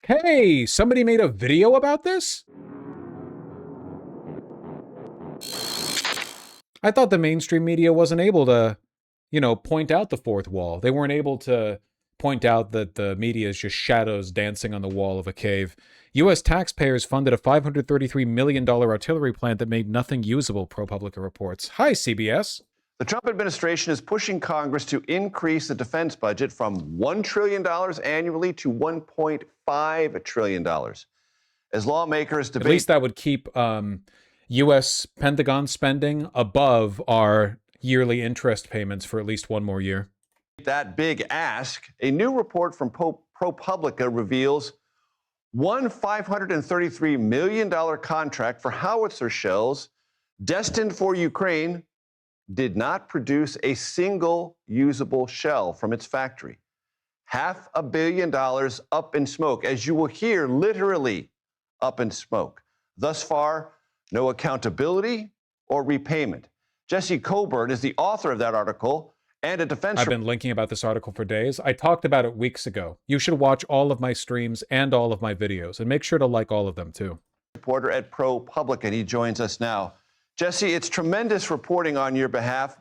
Hey, somebody made a video about this? I thought the mainstream media wasn't able to, point out the fourth wall. They weren't able to point out that the media is just shadows dancing on the wall of a cave. U.S. taxpayers funded a $533 million artillery plant that made nothing usable, ProPublica reports. Hi, CBS. The Trump administration is pushing Congress to increase the defense budget from $1 trillion annually to $1.5 trillion. As lawmakers debate... At least that would keep U.S. Pentagon spending above our yearly interest payments for at least one more year. That big ask, a new report from ProPublica reveals one $533 million contract for howitzer shells destined for Ukraine did not produce a single usable shell from its factory. $500 million up in smoke, as you will hear, literally up in smoke. Thus far, no accountability or repayment. Jesse Coburn is the author of that article and a defense... I've been linking about this article for days. I talked about it weeks ago. You should watch all of my streams and all of my videos, and make sure to like all of them too. Reporter at ProPublica, and he joins us now. Jesse, it's tremendous reporting on your behalf.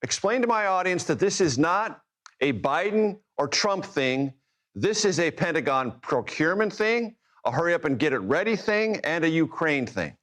Explain to my audience that this is not a Biden or Trump thing. This is a Pentagon procurement thing, a hurry up and get it ready thing, and a Ukraine thing.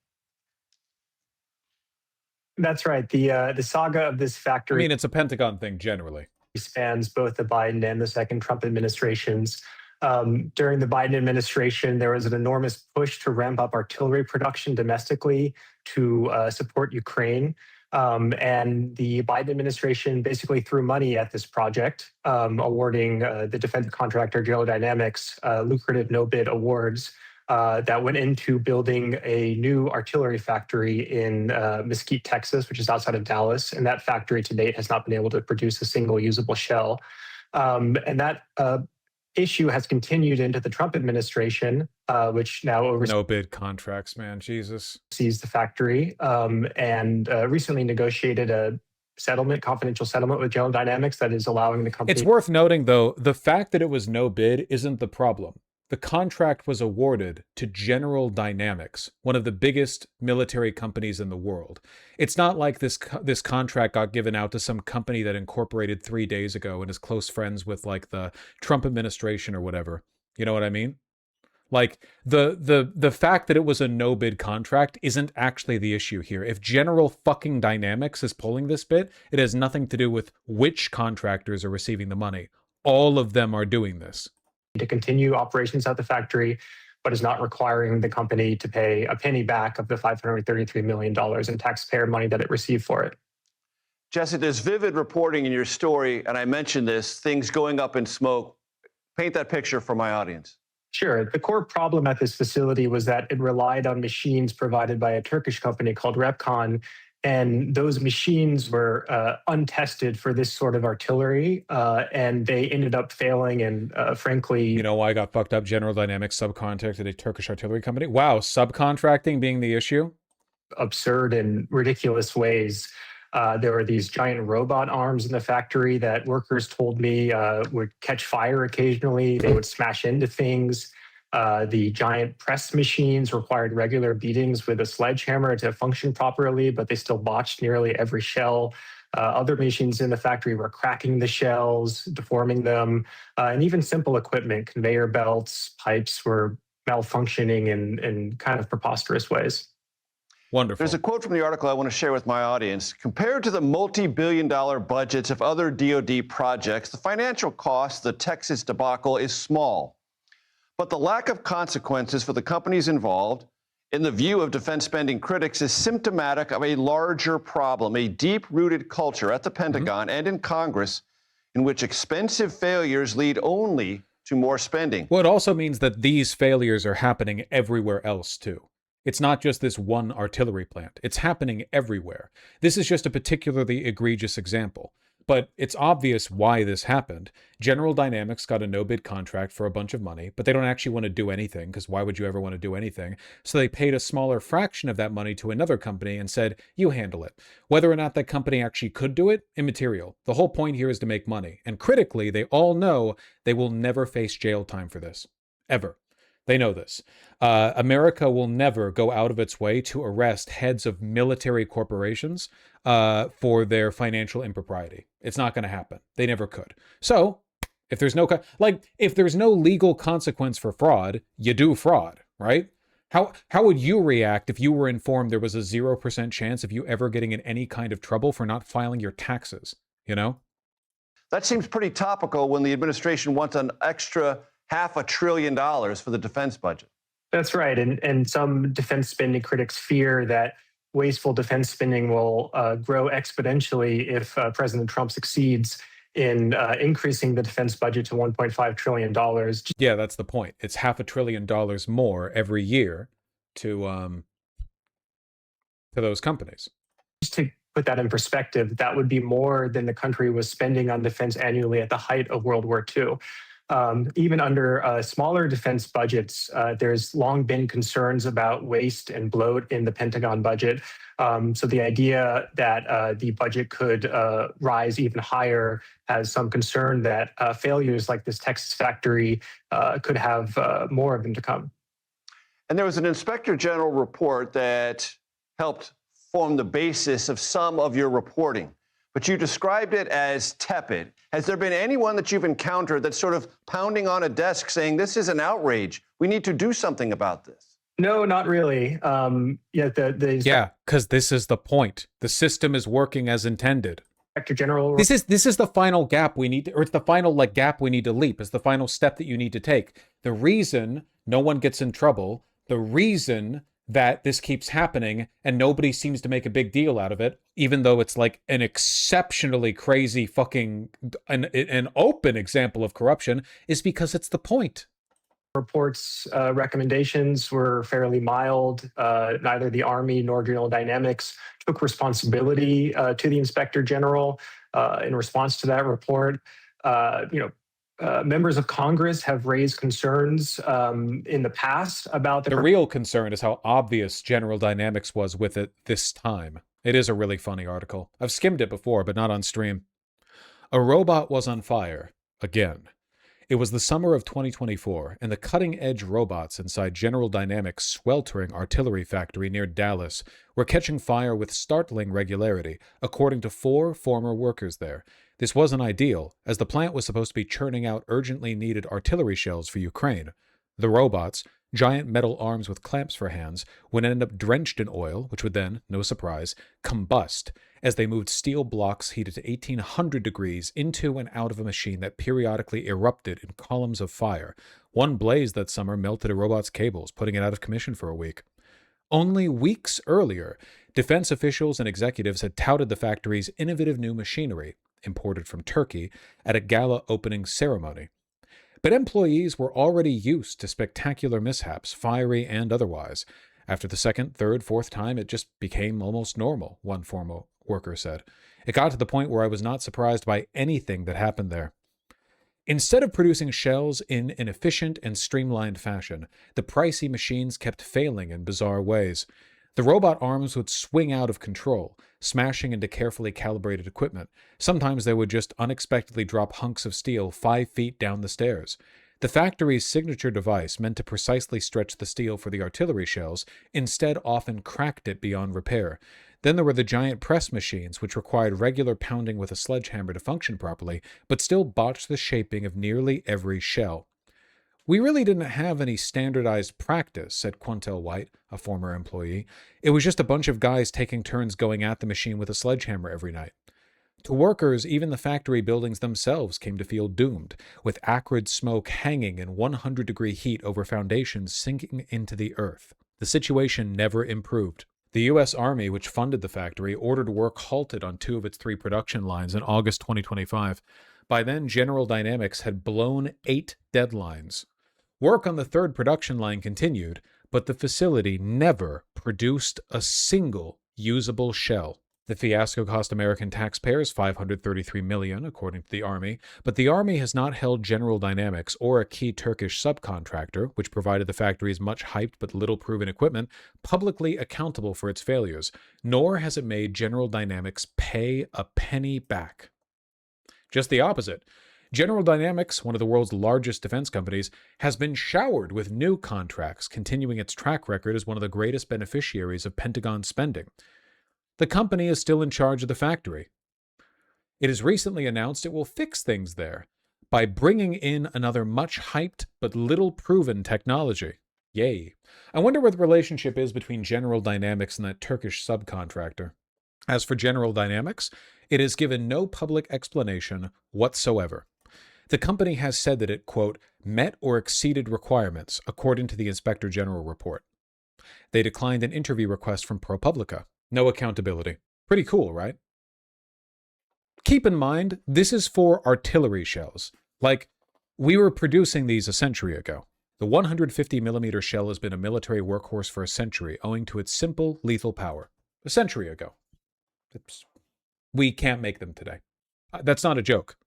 That's right. The saga of this factory... I mean, it's a Pentagon thing generally. ...spans both the Biden and the second Trump administrations. During the Biden administration, there was an enormous push to ramp up artillery production domestically to support Ukraine. And the Biden administration basically threw money at this project, awarding the defense contractor General Dynamics lucrative no-bid awards that went into building a new artillery factory in Mesquite, Texas, which is outside of Dallas. And that factory to date has not been able to produce a single usable shell. And that issue has continued into the Trump administration, which now oversees... No bid contracts, man. Jesus. ...sees the factory and recently negotiated a confidential settlement with General Dynamics that is allowing the company... It's worth noting, though, the fact that it was no bid isn't the problem. The contract was awarded to General Dynamics, one of the biggest military companies in the world. It's not like this contract got given out to some company that incorporated 3 days ago and is close friends with like the Trump administration or whatever. You know what I mean? Like the fact that it was a no bid contract isn't actually the issue here. If General fucking Dynamics is pulling this bit, it has nothing to do with which contractors are receiving the money. All of them are doing this. To continue operations at the factory, but is not requiring the company to pay a penny back of the $533 million in taxpayer money that it received for it. Jesse, there's vivid reporting in your story, and I mentioned this, things going up in smoke. Paint that picture for my audience. Sure. The core problem at this facility was that it relied on machines provided by a Turkish company called Repcon, and those machines were untested for this sort of artillery, and they ended up failing. And frankly... You know why I got fucked up? General Dynamics subcontracted a Turkish artillery company? Wow, subcontracting being the issue? Absurd and ridiculous ways. There were these giant robot arms in the factory that workers told me would catch fire occasionally. They would smash into things. The giant press machines required regular beatings with a sledgehammer to function properly, but they still botched nearly every shell. Other machines in the factory were cracking the shells, deforming them, and even simple equipment, conveyor belts, pipes were malfunctioning in kind of preposterous ways. Wonderful. There's a quote from the article I want to share with my audience. Compared to the multi-billion-dollar budgets of other DoD projects, the financial cost of the Texas debacle is small. But the lack of consequences for the companies involved, in the view of defense spending critics, is symptomatic of a larger problem, a deep-rooted culture at the Pentagon and in Congress in which expensive failures lead only to more spending. Well, it also means that these failures are happening everywhere else, too. It's not just this one artillery plant. It's happening everywhere. This is just a particularly egregious example. But it's obvious why this happened. General Dynamics got a no-bid contract for a bunch of money, but they don't actually want to do anything, because why would you ever want to do anything? So they paid a smaller fraction of that money to another company and said, you handle it. Whether or not that company actually could do it, immaterial. The whole point here is to make money. And critically, they all know they will never face jail time for this. Ever. They know this. America will never go out of its way to arrest heads of military corporations for their financial impropriety. It's not going to happen. They never could. So if there's no if there's no legal consequence for fraud, you do fraud, right? How would you react if you were informed there was a 0% chance of you ever getting in any kind of trouble for not filing your taxes? You know? That seems pretty topical when the administration wants an extra $500 billion for the defense budget. That's right. And some defense spending critics fear that wasteful defense spending will grow exponentially if President Trump succeeds in increasing the defense budget to $1.5 trillion. Yeah, that's the point. It's $500 billion more every year to those companies. Just to put that in perspective, that would be more than the country was spending on defense annually at the height of World War II. Even under smaller defense budgets, there's long been concerns about waste and bloat in the Pentagon budget. So the idea that the budget could rise even higher has some concern that failures like this Texas factory could have more of them to come. And there was an Inspector General report that helped form the basis of some of your reporting, but you described it as tepid. Has there been anyone that you've encountered that's sort of pounding on a desk saying, this is an outrage, we need to do something about this? No, not really. Yeah, because this is the point. The system is working as intended. Inspector General. This is the final gap we need to, or it's the final gap we need to leap. It's the final step that you need to take. The reason no one gets in trouble, the reason that this keeps happening and nobody seems to make a big deal out of it, even though it's like an exceptionally crazy fucking an open example of corruption, is because it's the point. Report's recommendations were fairly mild. Neither the Army nor General Dynamics took responsibility to the Inspector General in response to that report. Members of Congress have raised concerns in the past about the real concern is how obvious General Dynamics was with it this time. It is a really funny article. I've skimmed it before, but not on stream. A robot was on fire again. It was the summer of 2024, and the cutting-edge robots inside General Dynamics' sweltering artillery factory near Dallas were catching fire with startling regularity, according to 4 former workers there. This wasn't ideal, as the plant was supposed to be churning out urgently needed artillery shells for Ukraine. The robots, giant metal arms with clamps for hands, would end up drenched in oil, which would then, no surprise, combust, as they moved steel blocks heated to 1800 degrees into and out of a machine that periodically erupted in columns of fire. One blaze that summer melted a robot's cables, putting it out of commission for a week. Only weeks earlier, defense officials and executives had touted the factory's innovative new machinery, imported from Turkey, at a gala opening ceremony. But employees were already used to spectacular mishaps, fiery and otherwise. After the second, third, fourth time, it just became almost normal, one former worker said. It got to the point where I was not surprised by anything that happened there. Instead of producing shells in an efficient and streamlined fashion, the pricey machines kept failing in bizarre ways. The robot arms would swing out of control, smashing into carefully calibrated equipment. Sometimes they would just unexpectedly drop hunks of steel 5 feet down the stairs. The factory's signature device, meant to precisely stretch the steel for the artillery shells, instead often cracked it beyond repair. Then there were the giant press machines, which required regular pounding with a sledgehammer to function properly, but still botched the shaping of nearly every shell. We really didn't have any standardized practice, said Quantel White, a former employee. It was just a bunch of guys taking turns going at the machine with a sledgehammer every night. To workers, even the factory buildings themselves came to feel doomed, with acrid smoke hanging in 100-degree heat over foundations sinking into the earth. The situation never improved. The U.S. Army, which funded the factory, ordered work halted on 2 of its 3 production lines in August 2025. By then, General Dynamics had blown 8 deadlines. Work on the 3rd production line continued, but the facility never produced a single usable shell. The fiasco cost American taxpayers $533 million, according to the Army, but the Army has not held General Dynamics or a key Turkish subcontractor, which provided the factory's much-hyped but little-proven equipment, publicly accountable for its failures, nor has it made General Dynamics pay a penny back. Just the opposite. General Dynamics, one of the world's largest defense companies, has been showered with new contracts, continuing its track record as one of the greatest beneficiaries of Pentagon spending. The company is still in charge of the factory. It has recently announced it will fix things there by bringing in another much hyped but little proven technology. Yay. I wonder what the relationship is between General Dynamics and that Turkish subcontractor. As for General Dynamics, it has given no public explanation whatsoever. The company has said that it, quote, met or exceeded requirements, according to the Inspector General report. They declined an interview request from ProPublica. No accountability. Pretty cool, right? Keep in mind, this is for artillery shells. Like, we were producing these a century ago. The 150mm shell has been a military workhorse for a century, owing to its simple, lethal power. A century ago. We can't make them today. That's not a joke.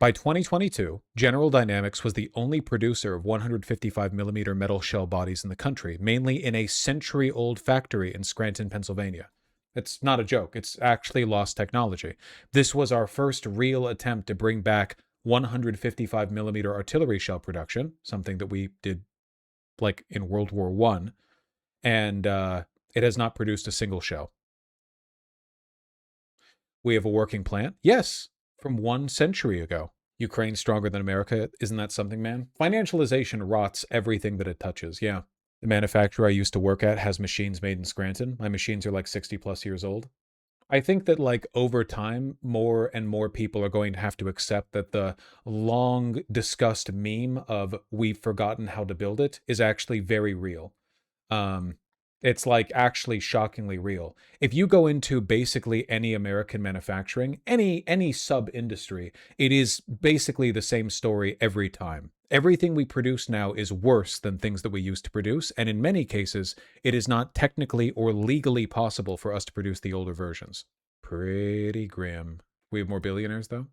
By 2022, General Dynamics was the only producer of 155mm metal shell bodies in the country, mainly in a century-old factory in Scranton, Pennsylvania. It's not a joke. It's actually lost technology. This was our first real attempt to bring back 155mm artillery shell production, something that we did like in World War I, and it has not produced a single shell. We have a working plant? Yes, from 1 century ago. Ukraine stronger than America. Isn't that something, man? Financialization rots everything that it touches. Yeah. The manufacturer I used to work at has machines made in Scranton. My machines are like 60 plus years old. I think that like over time, more and more people are going to have to accept that the long discussed meme of we've forgotten how to build it is actually very real. It's like actually shockingly real. If you go into basically any American manufacturing, any sub-industry, it is basically the same story every time. Everything we produce now is worse than things that we used to produce, and in many cases, it is not technically or legally possible for us to produce the older versions. Pretty grim. We have more billionaires, though?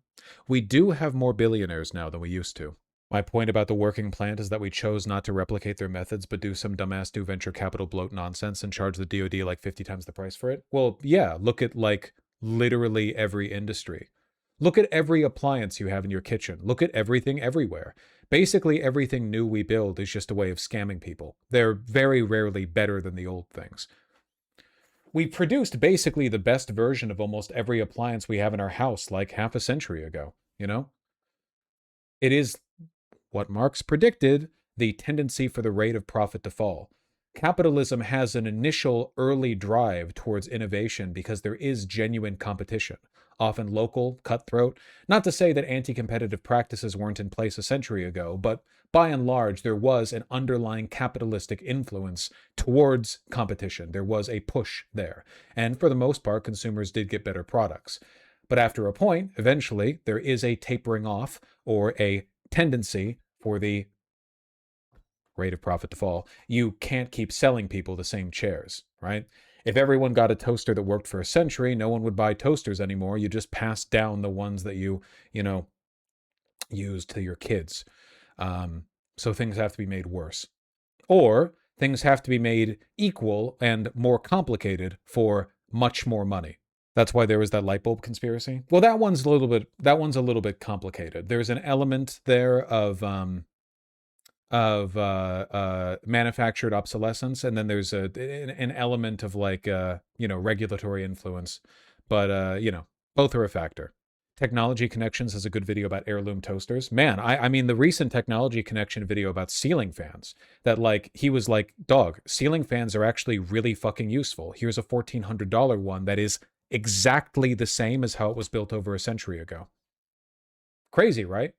We do have more billionaires now than we used to. My point about the working plant is that we chose not to replicate their methods, but do some dumbass new venture capital bloat nonsense and charge the DoD like 50 times the price for it. Well, yeah, look at like literally every industry. Look at every appliance you have in your kitchen. Look at everything everywhere. Basically, everything new we build is just a way of scamming people. They're very rarely better than the old things. We produced basically the best version of almost every appliance we have in our house like half a century ago, you know? It is what Marx predicted, the tendency for the rate of profit to fall. Capitalism has an initial early drive towards innovation because there is genuine competition, often local, cutthroat. Not to say that anti-competitive practices weren't in place a century ago, but by and large, there was an underlying capitalistic influence towards competition. There was a push there. And for the most part, consumers did get better products. But after a point, eventually, there is a tapering off or a tendency for the rate of profit to fall. You can't keep selling people the same chairs, right? If everyone got a toaster that worked for a century, no one would buy toasters anymore. You just pass down the ones that you use to your kids. So things have to be made worse. Or things have to be made equal and more complicated for much more money. That's why there was that light bulb conspiracy. Well, that one's a little bit complicated. There's an element there of manufactured obsolescence, and then there's an element of like regulatory influence. But both are a factor. Technology Connections has a good video about heirloom toasters. Man, I mean the recent Technology Connection video about ceiling fans, that like he was like, dog, ceiling fans are actually really fucking useful. Here's a $1,400 one that is exactly the same as how it was built over a century ago. Crazy, right?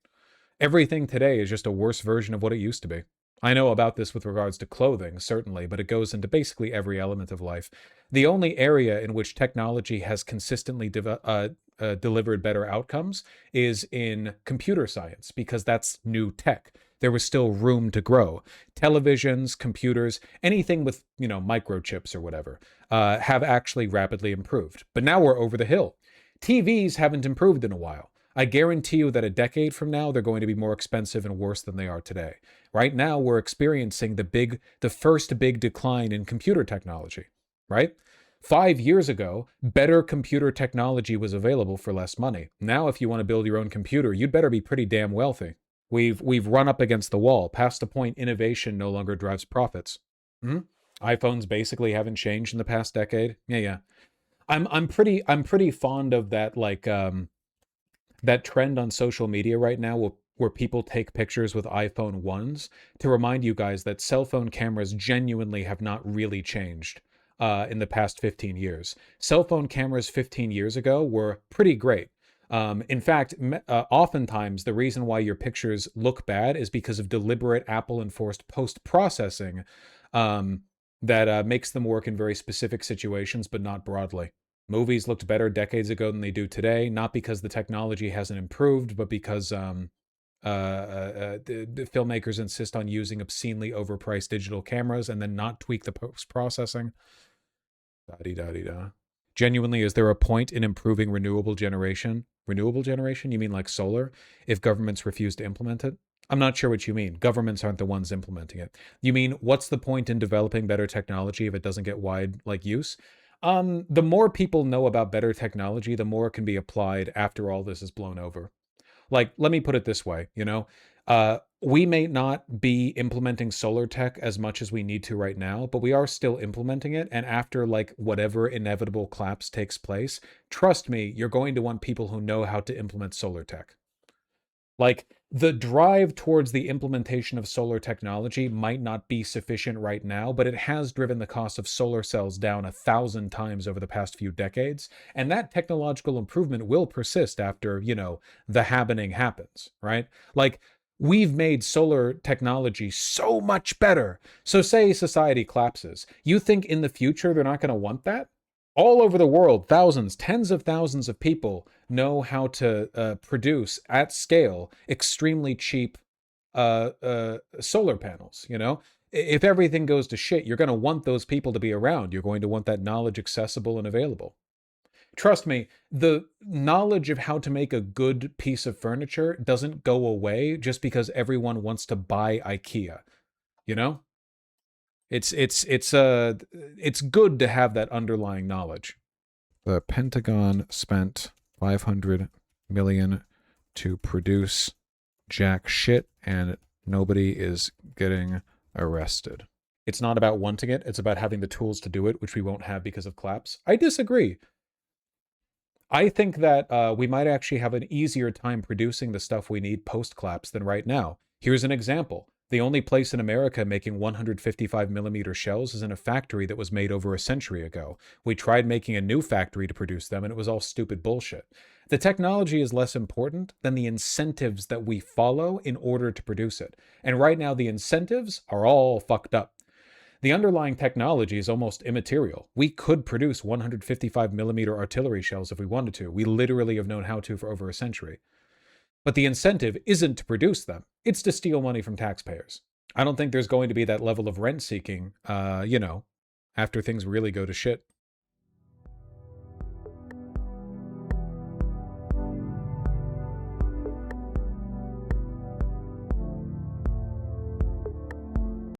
Everything today is just a worse version of what it used to be. I know about this with regards to clothing, certainly, but it goes into basically every element of life. The only area in which technology has consistently delivered better outcomes is in computer science, because that's new tech. There was still room to grow. Televisions, computers, anything with, microchips or whatever, have actually rapidly improved. But now we're over the hill. TVs haven't improved in a while. I guarantee you that a decade from now, they're going to be more expensive and worse than they are today. Right now, we're experiencing the first big decline in computer technology, right? 5 years ago, better computer technology was available for less money. Now, if you want to build your own computer, you'd better be pretty damn wealthy. We've run up against the wall, past the point innovation no longer drives profits. Hmm? iPhones basically haven't changed in the past decade. Yeah. I'm pretty fond of that, like that trend on social media right now where people take pictures with iPhone 1s to remind you guys that cell phone cameras genuinely have not really changed in the past 15 years. Cell phone cameras 15 years ago were pretty great. In fact, oftentimes the reason why your pictures look bad is because of deliberate Apple enforced post processing that makes them work in very specific situations, but not broadly. Movies looked better decades ago than they do today, not because the technology hasn't improved, but because the filmmakers insist on using obscenely overpriced digital cameras and then not tweak the post processing. Da-dee-da-dee-da. Genuinely, is there a point in improving renewable generation? Renewable generation? You mean like solar? If governments refuse to implement it? I'm not sure what you mean. Governments aren't the ones implementing it. You mean, what's the point in developing better technology if it doesn't get wide like use? The more people know about better technology, the more it can be applied after all this is blown over. Like, let me put it this way, we may not be implementing solar tech as much as we need to right now, but we are still implementing it. And after like whatever inevitable collapse takes place, trust me, you're going to want people who know how to implement solar tech. Like, the drive towards the implementation of solar technology might not be sufficient right now, but it has driven the cost of solar cells down 1,000 times over the past few decades. And that technological improvement will persist after, the happening happens, right? Like, we've made solar technology so much better. So, say society collapses. You think in the future they're not going to want that? All over the world, thousands, tens of thousands of people know how to produce at scale extremely cheap solar panels. If everything goes to shit, you're going to want those people to be around. You're going to want that knowledge accessible and available. Trust me, the knowledge of how to make a good piece of furniture doesn't go away just because everyone wants to buy IKEA. You know? It's good to have that underlying knowledge. The Pentagon spent 500 million to produce jack shit, and nobody is getting arrested. It's not about wanting it, it's about having the tools to do it, which we won't have because of collapse. I disagree. I think that we might actually have an easier time producing the stuff we need post-collapse than right now. Here's an example. The only place in America making 155mm shells is in a factory that was made over a century ago. We tried making a new factory to produce them, and it was all stupid bullshit. The technology is less important than the incentives that we follow in order to produce it. And right now, the incentives are all fucked up. The underlying technology is almost immaterial. We could produce 155mm artillery shells if we wanted to. We literally have known how to for over a century. But the incentive isn't to produce them. It's to steal money from taxpayers. I don't think there's going to be that level of rent seeking, after things really go to shit.